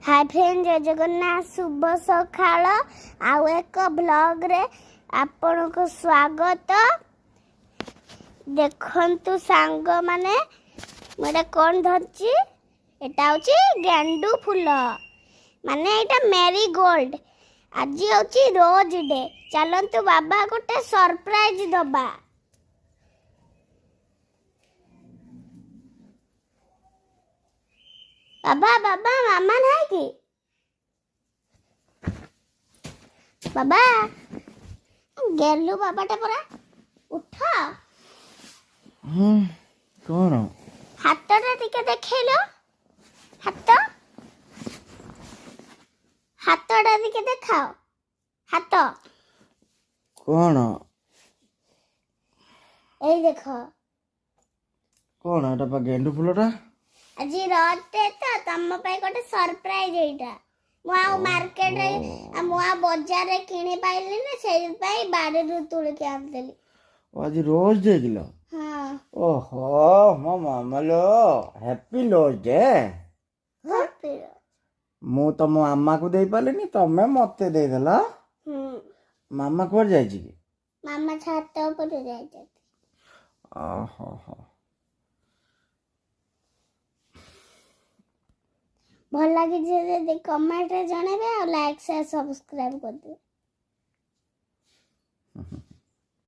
Hi friend जय जगन्नाथ शुभ सकाळ आउ एक ब्लॉग रे आपण को स्वागत। देखंतु सांग माने मोरे कोन धरची एटा होची गेंडू फूल माने एटा मेरीगोल्ड। आज होची रोज डे चलंतु बाबा गोटे सरप्राइज दबा। बाबा बाबा मामा नहीं कि बाबा गेलु बाबाटा परा उठ कौन हाथटा टिके देखैलो हाथटा टिके देखाओ हाथ कौन ए देखो कौन एटा पा गेंडू फूलटा आज रोज तो तम पे गोटे सरप्राइज एटा मुआ मार्केट रे मुआ बाजार रे किनी पाइली ना सेई पई बारे रु तुल के आन देली। आज रोज डे किलो। हां ओहो मो मामलो हैप्पी रोज डे। हैप्पी मु तो मो अम्मा को दे पालेनी तमे मते दे देला। मामा कोर जाई छी मामा छात ऊपर जाई छी। ओहो भल लगी जे कमेंट रे जणेबे और लाइक शेयर सब्सक्राइब कर दे।